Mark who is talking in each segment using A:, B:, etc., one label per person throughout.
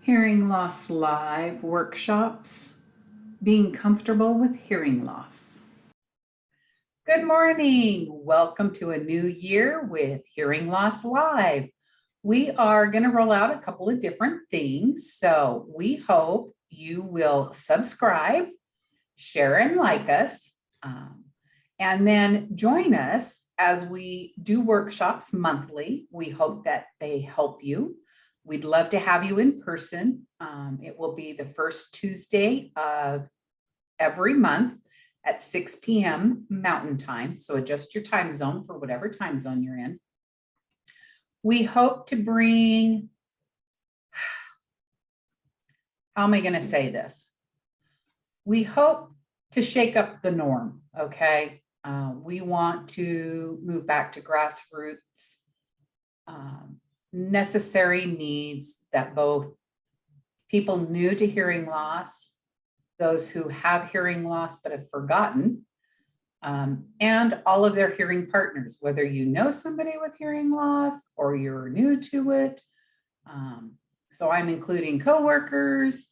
A: Hearing Loss Live workshops, being comfortable with hearing loss. Good morning. Welcome to a new year with Hearing Loss Live. We are going to roll out a couple of different things. So we hope you will subscribe, share and like us, and then join us as we do workshops monthly. We hope that they help you. We'd love to have you in person. It will be the first Tuesday of every month at 6 p.m. Mountain Time. So adjust your time zone for whatever time zone you're in. We hope to bring, how am I going to say this? We hope to shake up the norm, okay? We want to move back to grassroots necessary needs that both people new to hearing loss, those who have hearing loss but have forgotten, and all of their hearing partners, whether you know somebody with hearing loss or you're new to it. So I'm including coworkers,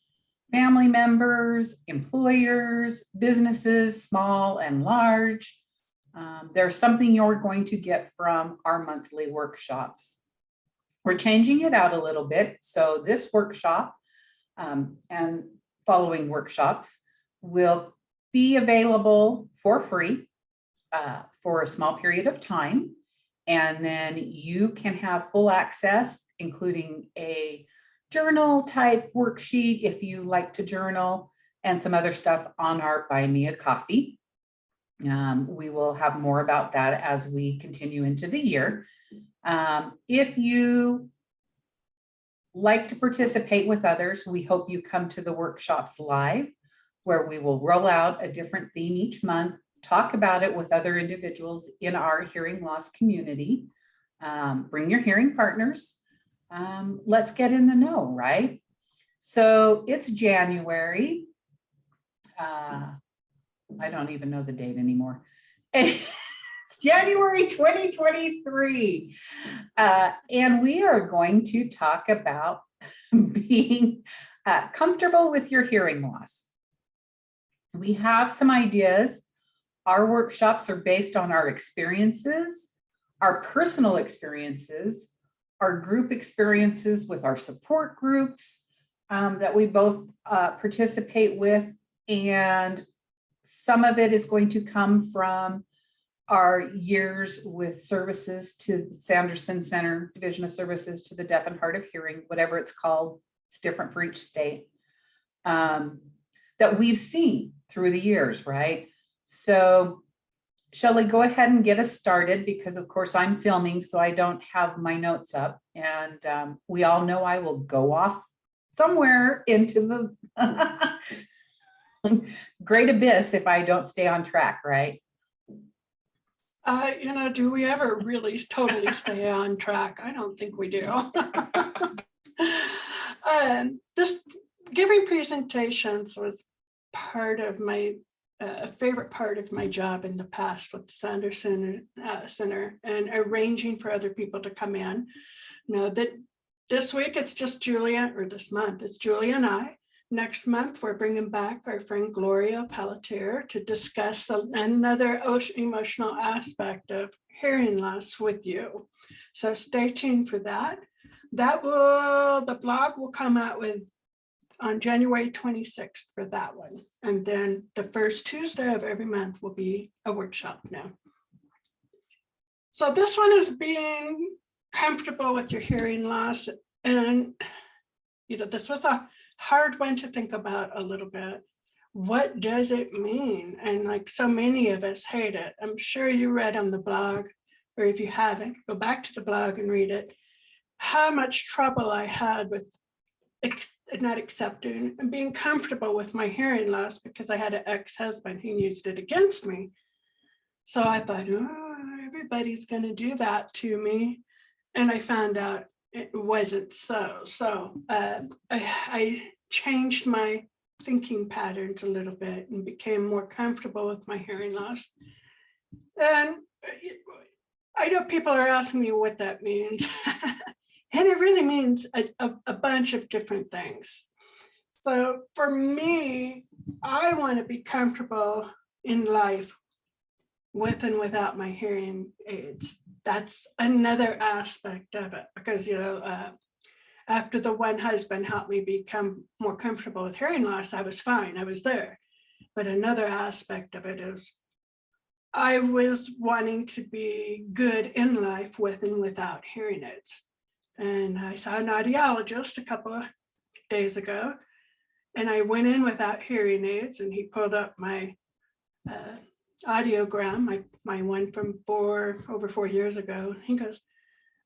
A: family members, employers, businesses, small and large. There's something you're going to get from our monthly workshops. We're changing it out a little bit. So this workshop and following workshops will be available for free for a small period of time. And then you can have full access, including a journal type worksheet if you like to journal, and some other stuff on our Buy Me a Coffee. We will have more about that as we continue into the year. If you like to participate with others, we hope you come to the workshops live, where we will roll out a different theme each month, talk about it with other individuals in our hearing loss community. Bring your hearing partners. Let's get in the know, right? So it's January. I don't even know the date anymore. It's January 2023. And we are going to talk about being comfortable with your hearing loss. We have some ideas. Our workshops are based on our experiences, our personal experiences, our group experiences with our support groups that we both participate with. And some of it is going to come from our years with services to Sanderson Center Division of Services to the Deaf and Hard of Hearing, whatever it's called. It's different for each state, that we've seen through the years, right? So Shelley, go ahead and get us started, because of course I'm filming, so I don't have my notes up. And we all know I will go off somewhere into the great abyss if I don't stay on track, right?
B: Do we ever really totally stay on track? I don't think we do. This giving presentations was part of my favorite part of my job in the past with the Sanderson Center, and arranging for other people to come in. That this week it's just Julia, or this month it's Julia and I. Next month, we're bringing back our friend Gloria Pelletier to discuss another emotional aspect of hearing loss with you. So stay tuned for that. The blog will come out on January 26th for that one. And then the first Tuesday of every month will be a workshop now. So this one is being comfortable with your hearing loss. And, this was a hard one to think about a little bit. What does it mean? And like so many of us hate it. I'm sure you read on the blog, or if you haven't, go back to the blog and read it, how much trouble I had with not accepting and being comfortable with my hearing loss, because I had an ex-husband who used it against me. So I thought, everybody's going to do that to me. And I found out it wasn't so. So I changed my thinking patterns a little bit and became more comfortable with my hearing loss. And I know people are asking me what that means. And it really means a bunch of different things. So for me, I want to be comfortable in life with and without my hearing aids. That's another aspect of it, because, after the one husband helped me become more comfortable with hearing loss, I was fine, I was there. But another aspect of it is I was wanting to be good in life with and without hearing aids. And I saw an audiologist a couple of days ago, and I went in without hearing aids, and he pulled up my audiogram, my one from over 4 years ago. He goes,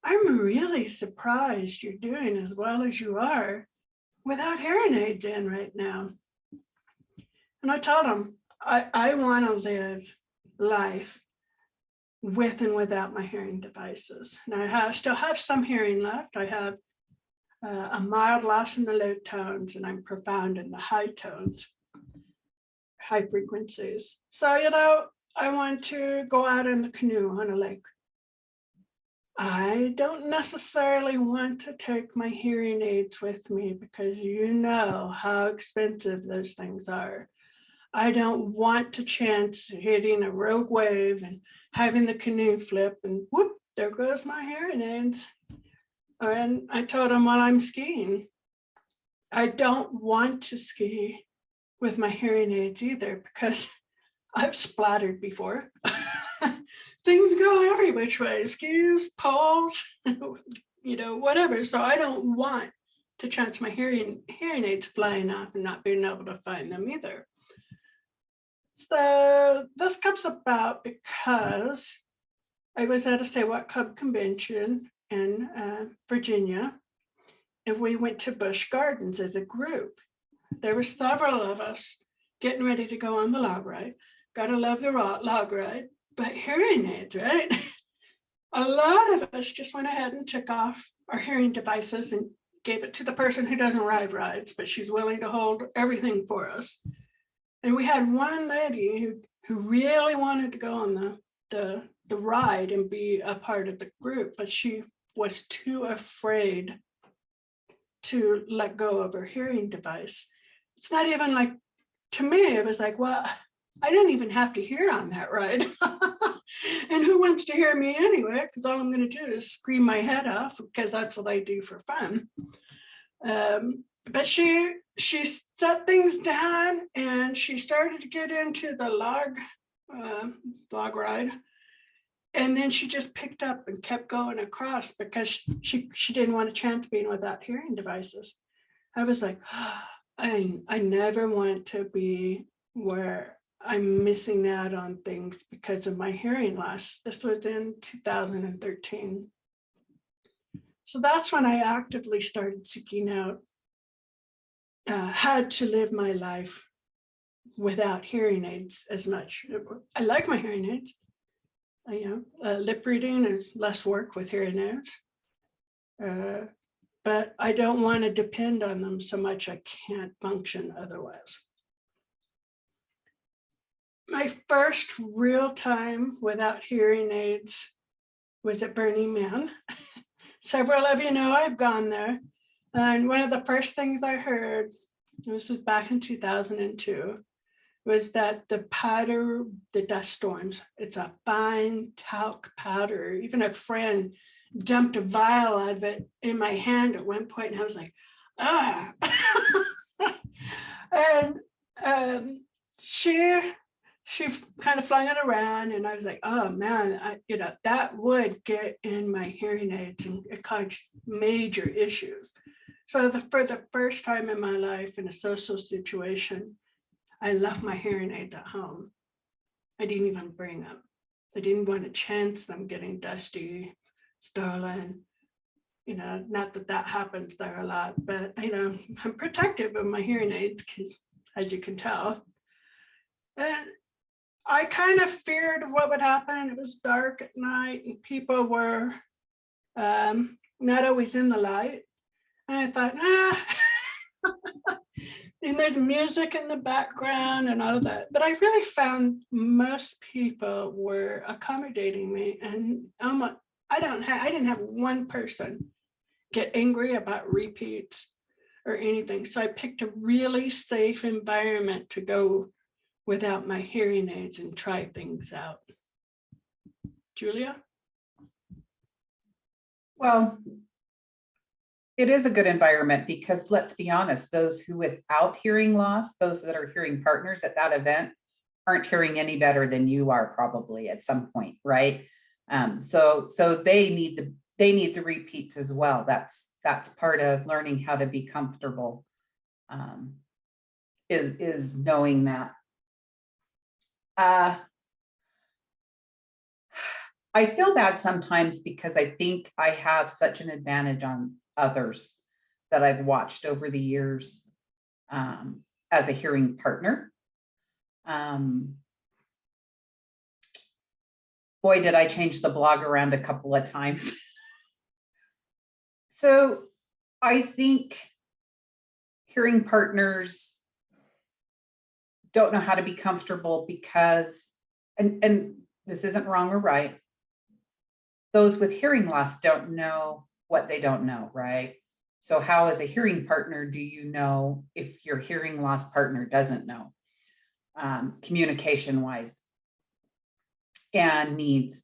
B: "I'm really surprised you're doing as well as you are without hearing aids in right now." And I told him, I want to live life with and without my hearing devices. Now I still have some hearing left. I have a mild loss in the low tones, and I'm profound in the high tones, high frequencies. So, I want to go out in the canoe on a lake. I don't necessarily want to take my hearing aids with me, because you know how expensive those things are. I don't want to chance hitting a rogue wave and having the canoe flip and whoop, there goes my hearing aids. And I told him while I'm skiing, I don't want to ski with my hearing aids either, because I've splattered before. Things go every which way, skis, poles, whatever. So I don't want to chance my hearing aids flying off and not being able to find them either. So this comes about because I was at a Say What Club convention in Virginia, and we went to Busch Gardens as a group. There were several of us getting ready to go on the log ride. Gotta love the log ride, but hearing aids, right? A lot of us just went ahead and took off our hearing devices and gave it to the person who doesn't ride rides, but she's willing to hold everything for us. And we had one lady who really wanted to go on the ride and be a part of the group, but she was too afraid to let go of her hearing device. It's not even like, to me, it was like, well, I didn't even have to hear on that ride. And who wants to hear me anyway? Because all I'm going to do is scream my head off, because that's what I do for fun. But she set things down, and she started to get into the log ride. And then she just picked up and kept going across, because she didn't want a chance being without hearing devices. I was like, I never want to be where I'm missing out on things because of my hearing loss. This was in 2013. So that's when I actively started seeking out how to live my life without hearing aids as much. I like my hearing aids. Lip reading is less work with hearing aids. But I don't want to depend on them so much I can't function otherwise. My first real time without hearing aids was at Burning Man. Several of you know I've gone there. And one of the first things I heard, this was back in 2002, was that the powder, the dust storms, it's a fine talc powder. Even a friend dumped a vial of it in my hand at one point, and I was like, ah. And she kind of flung it around, and I was like, oh man, that would get in my hearing aids and it caused major issues. So for the first time in my life in a social situation, I left my hearing aids at home. I didn't even bring them. I didn't want to chance them getting dusty, stolen. Not that happens there a lot, but I'm protective of my hearing aids, because as you can tell. And I kind of feared what would happen. It was dark at night and people were not always in the light. And I thought, and there's music in the background and all that. But I really found most people were accommodating me, and I didn't have one person get angry about repeats or anything. So I picked a really safe environment to go without my hearing aids and try things out. Julia?
A: Well, it is a good environment because let's be honest, those who without hearing loss, those that are hearing partners at that event aren't hearing any better than you are probably at some point, right? So they need the repeats as well. That's part of learning how to be comfortable, is knowing that. I feel bad sometimes because I think I have such an advantage on others that I've watched over the years, as a hearing partner. Boy, did I change the blog around a couple of times. So I think hearing partners don't know how to be comfortable because, and this isn't wrong or right, those with hearing loss don't know what they don't know, right? So how, as a hearing partner, do you know if your hearing loss partner doesn't know, communication wise and needs?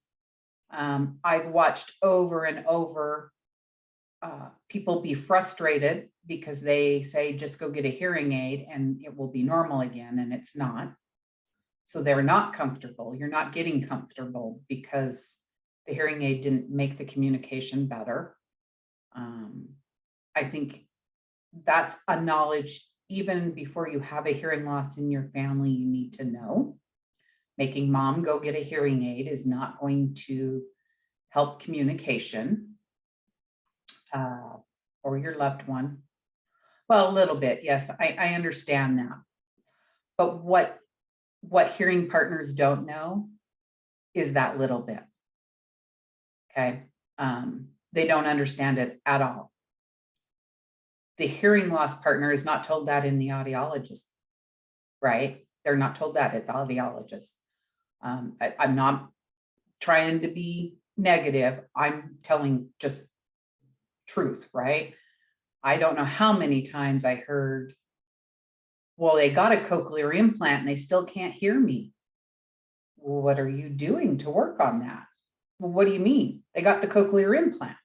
A: I've watched over and over people be frustrated because they say, just go get a hearing aid and it will be normal again, and it's not. So they're not comfortable. You're not getting comfortable because the hearing aid didn't make the communication better. I think that's a knowledge, even before you have a hearing loss in your family, you need to know. Making mom go get a hearing aid is not going to help communication, or your loved one. Well, a little bit, yes, I understand that. But what hearing partners don't know is that little bit. Okay. They don't understand it at all. The hearing loss partner is not told that in the audiologist, right? They're not told that at the audiologist. I'm not trying to be negative. I'm telling just truth, right? I don't know how many times I heard, well, they got a cochlear implant and they still can't hear me. Well, what are you doing to work on that? Well, what do you mean? They got the cochlear implant.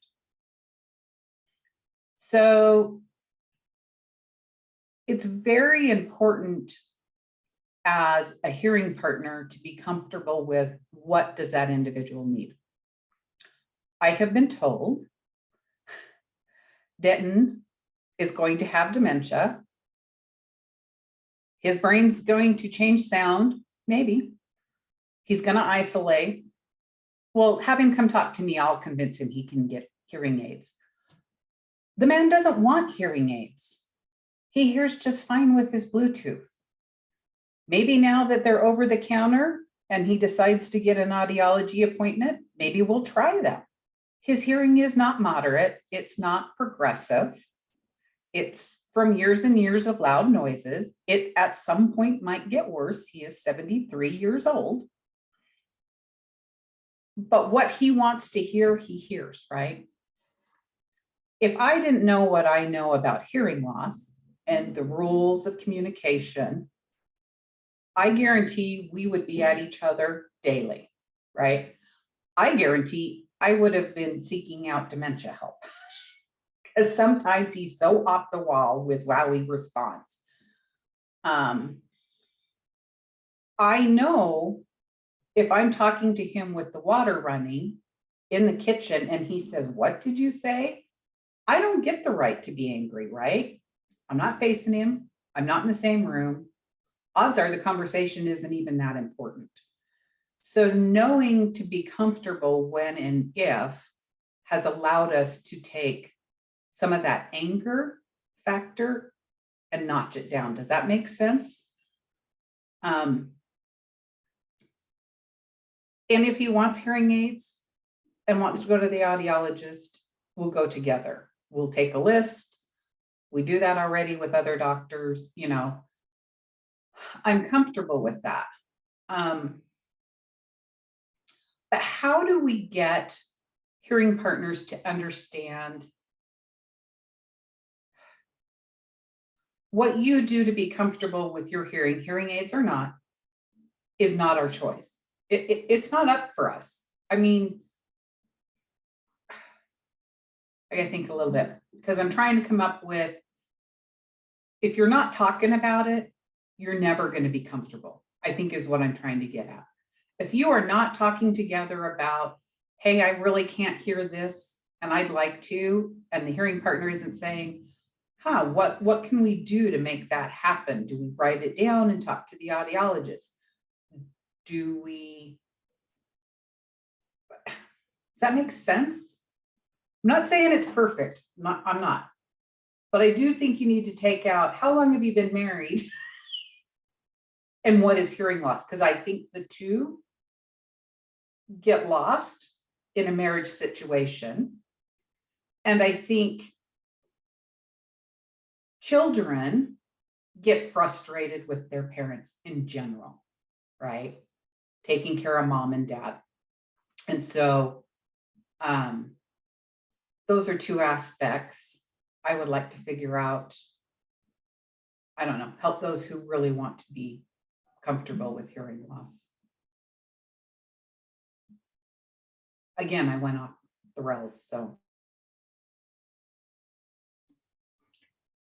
A: So it's very important as a hearing partner to be comfortable with what does that individual need. I have been told Denton is going to have dementia. His brain's going to change sound, maybe. He's going to isolate. Well, have him come talk to me. I'll convince him he can get hearing aids. The man doesn't want hearing aids. He hears just fine with his Bluetooth. Maybe now that they're over the counter and he decides to get an audiology appointment, maybe we'll try that. His hearing is not moderate. It's not progressive. It's from years and years of loud noises. It at some point might get worse. He is 73 years old. But what he wants to hear, he hears, right? If I didn't know what I know about hearing loss and the rules of communication, I guarantee we would be at each other daily, right? I guarantee I would have been seeking out dementia help because sometimes he's so off the wall with how he responds. I know if I'm talking to him with the water running in the kitchen and he says, "What did you say?" I don't get the right to be angry, right? I'm not facing him. I'm not in the same room. Odds are the conversation isn't even that important. So knowing to be comfortable when and if has allowed us to take some of that anger factor and notch it down. Does that make sense? And if he wants hearing aids and wants to go to the audiologist, we'll go together. We'll take a list. We do that already with other doctors, you know. I'm comfortable with that. But how do we get hearing partners to understand what you do to be comfortable with your hearing aids or not, is not our choice. It's not up for us. I mean, I gotta think a little bit because I'm trying to come up with, if you're not talking about it, you're never going to be comfortable, I think is what I'm trying to get at. If you are not talking together about, hey, I really can't hear this and I'd like to, and the hearing partner isn't saying, what can we do to make that happen? Do we write it down and talk to the audiologist? Does that make sense? I'm not saying it's perfect. I'm not. But I do think you need to take out, how long have you been married? And what is hearing loss? Because I think the two get lost in a marriage situation. And I think children get frustrated with their parents in general, right? Taking care of mom and dad. And so those are two aspects I would like to figure out. I don't know, help those who really want to be comfortable with hearing loss. Again, I went off the rails, so.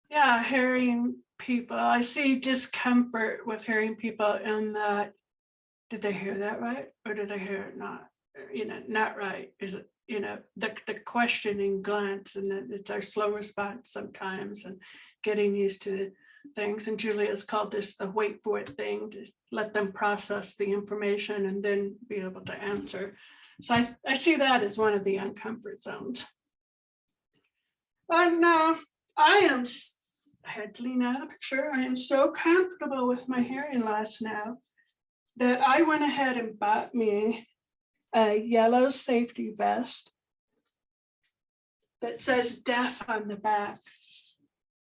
B: Yeah, hearing people, I see discomfort with hearing people in that, did they hear that right? Or did they hear it not? Not right. Is it, the questioning glance, and then it's our slow response sometimes, and getting used to things. And Julia's called this the wait for it thing, to let them process the information and then be able to answer. So I see that as one of the uncomfort zones. And I had to lean out of the picture. I am so comfortable with my hearing loss now that I went ahead and bought me a yellow safety vest that says deaf on the back.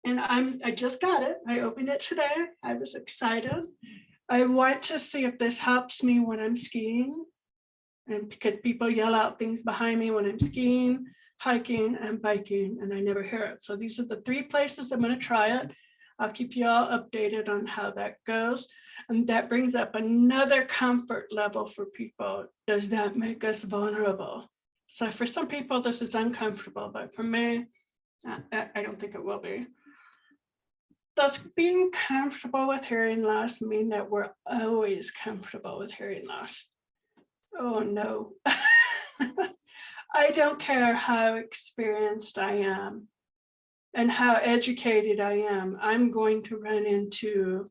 B: And I just got it. I opened it today. I was excited. I want to see if this helps me when I'm skiing. And because people yell out things behind me when I'm skiing, hiking, and biking, and I never hear it. So these are the 3 places I'm going to try it. I'll keep you all updated on how that goes. And that brings up another comfort level for people. Does that make us vulnerable? So for some people, this is uncomfortable, but for me, I don't think it will be. Does being comfortable with hearing loss mean that we're always comfortable with hearing loss? Oh, no. I don't care how experienced I am and how educated I am. I'm going to run into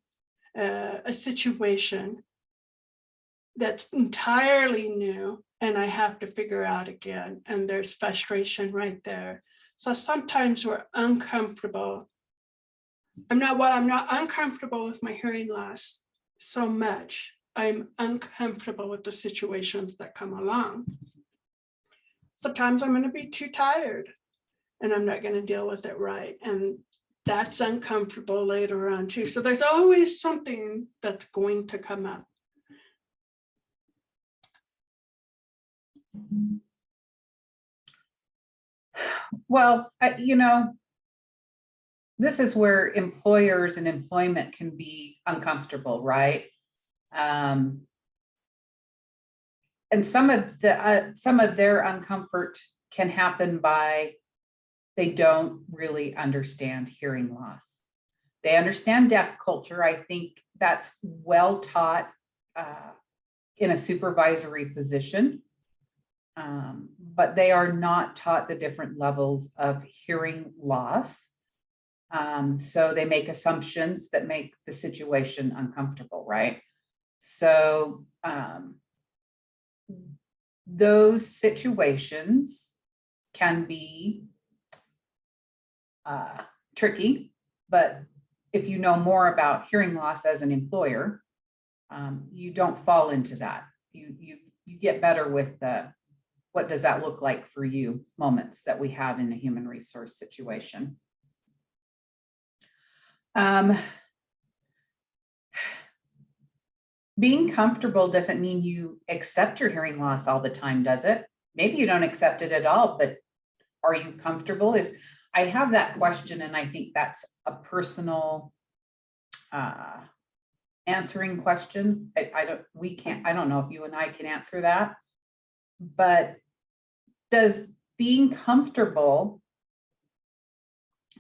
B: a situation that's entirely new and I have to figure out again. And there's frustration right there. So sometimes we're uncomfortable. I'm not uncomfortable with my hearing loss so much. I'm uncomfortable with the situations that come along. Sometimes I'm going to be too tired and I'm not going to deal with it right. And that's uncomfortable later on too. So there's always something that's going to come up.
A: Well, this is where employers and employment can be uncomfortable, right? And some of their uncomfort can happen by they don't really understand hearing loss. They understand deaf culture. I think that's well taught in a supervisory position, but they are not taught the different levels of hearing loss. So they make assumptions that make the situation uncomfortable, right? So those situations can be tricky, but if you know more about hearing loss as an employer, you don't fall into that. You get better with the what does that look like for you moments that we have in a human resource situation. Being comfortable doesn't mean you accept your hearing loss all the time, does it? Maybe you don't accept it at all, but are you comfortable? I have that question, and I think that's a personal answering question. I don't know if you and I can answer that, but does being comfortable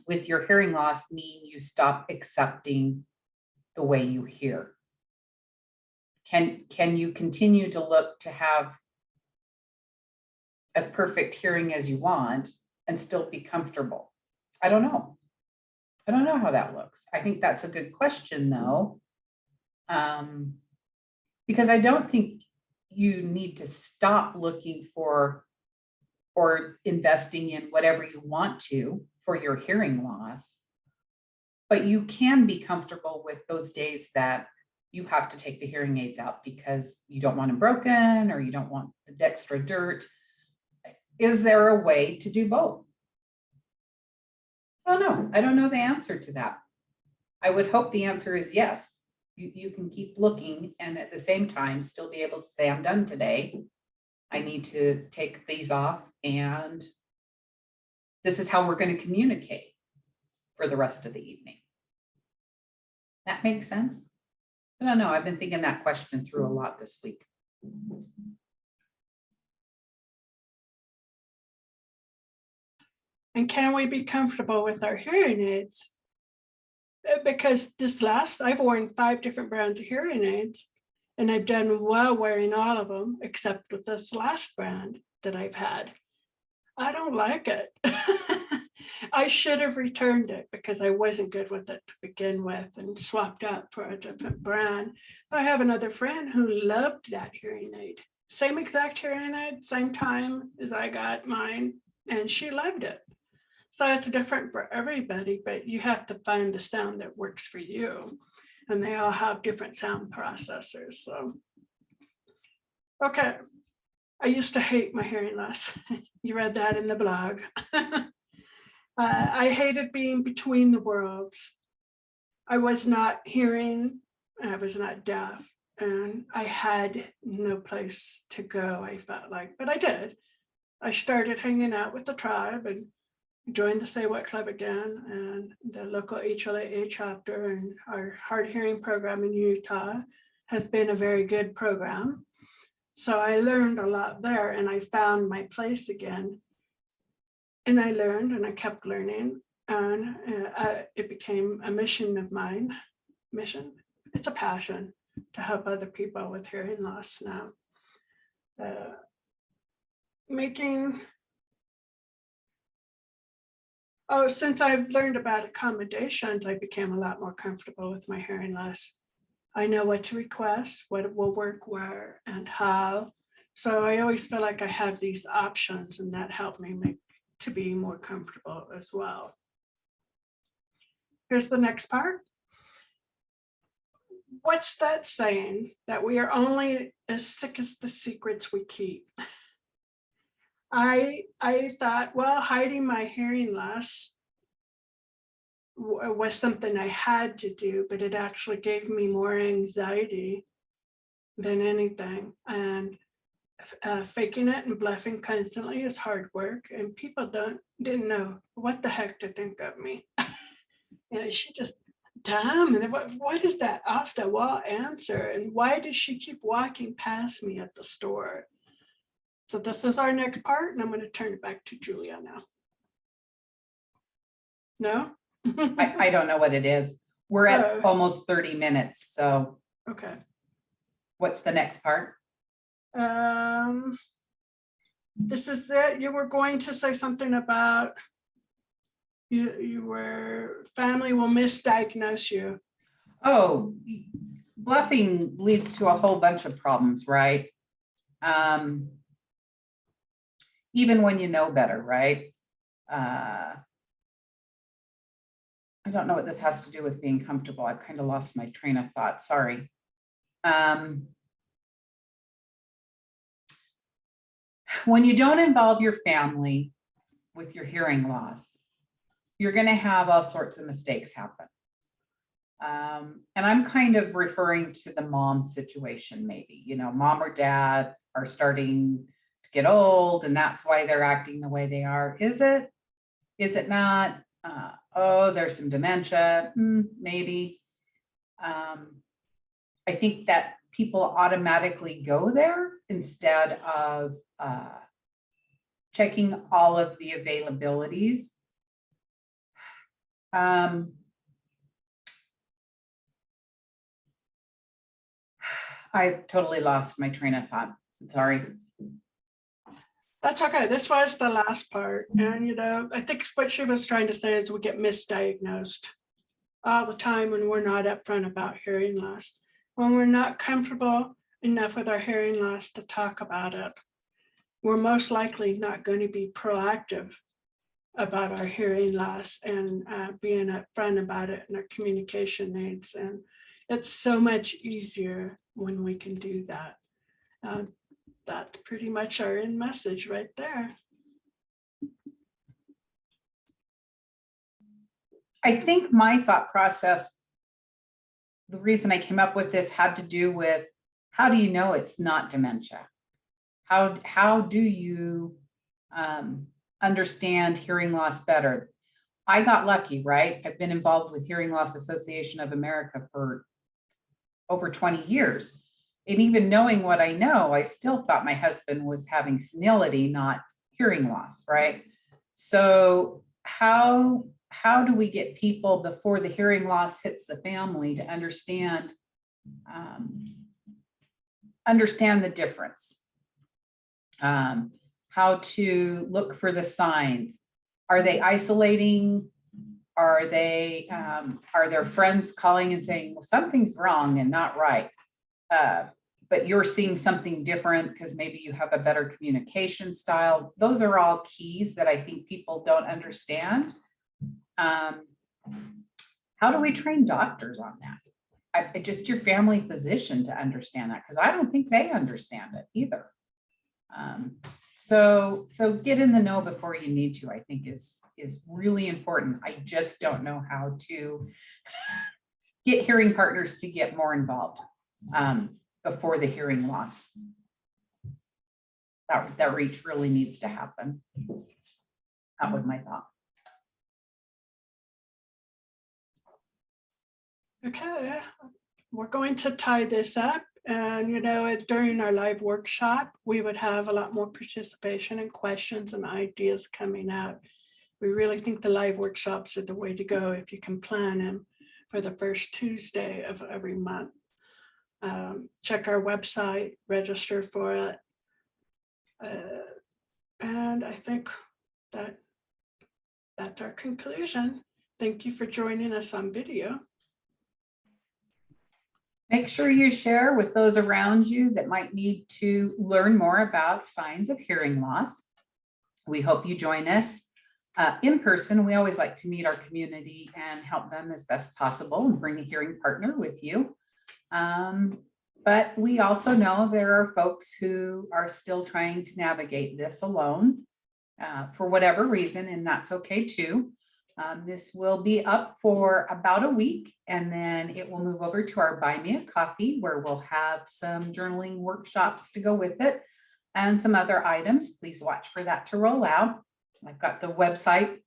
A: with your hearing loss mean you stop accepting the way you hear? Can you continue to look to have as perfect hearing as you want and still be comfortable? I don't know. I don't know how that looks. I think that's a good question though. Because I don't think you need to stop looking for or investing in whatever you want to for your hearing loss. But you can be comfortable with those days that you have to take the hearing aids out because you don't want them broken or you don't want the extra dirt. Is there a way to do both? I don't know. I don't know the answer to that. I would hope the answer is yes. You can keep looking and at the same time still be able to say, I'm done today. I need to take these off and this is how we're going to communicate for the rest of the evening. That makes sense? I don't know. I've been thinking that question through a lot this week.
B: And can we be comfortable with our hearing aids? Because I've worn 5 different brands of hearing aids, and I've done well wearing all of them, except with this last brand that I've had. I don't like it. I should have returned it because I wasn't good with it to begin with and swapped out for a different brand. But I have another friend who loved that hearing aid. Same exact hearing aid, same time as I got mine, and she loved it. So it's different for everybody, but you have to find the sound that works for you. And they all have different sound processors. So, okay. I used to hate my hearing loss. You read that in the blog. I hated being between the worlds. I was not hearing, I was not deaf, and I had no place to go, I felt like, but I did. I started hanging out with the tribe and joined the Say What Club again, and the local HLAA chapter and our hard hearing program in Utah has been a very good program. So I learned a lot there and I found my place again. And I learned and I kept learning, and it became a mission of mine. It's a passion to help other people with hearing loss now. Since I've learned about accommodations, I became a lot more comfortable with my hearing loss. I know what to request, what will work where and how. So I always feel like I have these options, and that helped me to be more comfortable as well. Here's the next part. What's that saying? That we are only as sick as the secrets we keep. I thought, well, hiding my hearing loss was something I had to do, but it actually gave me more anxiety than anything. And faking it and bluffing constantly is hard work, and people didn't know what the heck to think of me. And she just, damn, and what is that off the wall answer? And why does she keep walking past me at the store? So this is our next part, and I'm going to turn it back to Julia now. No?
A: I don't know what it is. We're at almost 30 minutes. So
B: okay.
A: What's the next part?
B: This is that you were going to say something about your family will misdiagnose you.
A: Oh, bluffing leads to a whole bunch of problems, right? Even when you know better, right? I don't know what this has to do with being comfortable. I've kind of lost my train of thought. Sorry. When you don't involve your family with your hearing loss, you're going to have all sorts of mistakes happen. And I'm kind of referring to the mom situation, maybe, you know, mom or dad are starting to get old and that's why they're acting the way they are. Is it? Is it not? Oh, there's some dementia, maybe. I think that people automatically go there instead of checking all of the availabilities. I totally lost my train of thought. Sorry.
B: That's okay. This was the last part. And, you know, I think what she was trying to say is we get misdiagnosed all the time when we're not upfront about hearing loss. When we're not comfortable enough with our hearing loss to talk about it, we're most likely not going to be proactive about our hearing loss and being upfront about it and our communication needs. And it's so much easier when we can do that. That's pretty much our end message right there.
A: I think my thought process, the reason I came up with this had to do with, how do you know it's not dementia? How do you understand hearing loss better? I got lucky, right? I've been involved with Hearing Loss Association of America for over 20 years. And even knowing what I know, I still thought my husband was having senility, not hearing loss, right? So how do we get people before the hearing loss hits the family to understand the difference? How to look for the signs. Are they isolating? Are their friends calling and saying, well, something's wrong and not right? But you're seeing something different because maybe you have a better communication style. Those are all keys that I think people don't understand. How do we train doctors on that? Just your family physician to understand that, because I don't think they understand it either. So get in the know before you need to, I think is really important. I just don't know how to get hearing partners to get more involved before the hearing loss. That reach really needs to happen. That was my thought.
B: Okay, we're going to tie this up. And, you know, during our live workshop, we would have a lot more participation and questions and ideas coming out. We really think the live workshops are the way to go if you can plan them for the first Tuesday of every month. Check our website, register for it. And I think that's our conclusion. Thank you for joining us on video.
A: Make sure you share with those around you that might need to learn more about signs of hearing loss. We hope you join us in person. We always like to meet our community and help them as best possible and bring a hearing partner with you. But we also know there are folks who are still trying to navigate this alone for whatever reason, and that's okay too. This will be up for about a week, and then it will move over to our Buy Me a Coffee, where we'll have some journaling workshops to go with it and some other items. Please watch for that to roll out. I've got the website,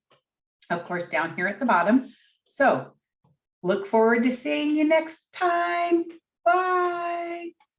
A: of course, down here at the bottom. So look forward to seeing you next time. Bye.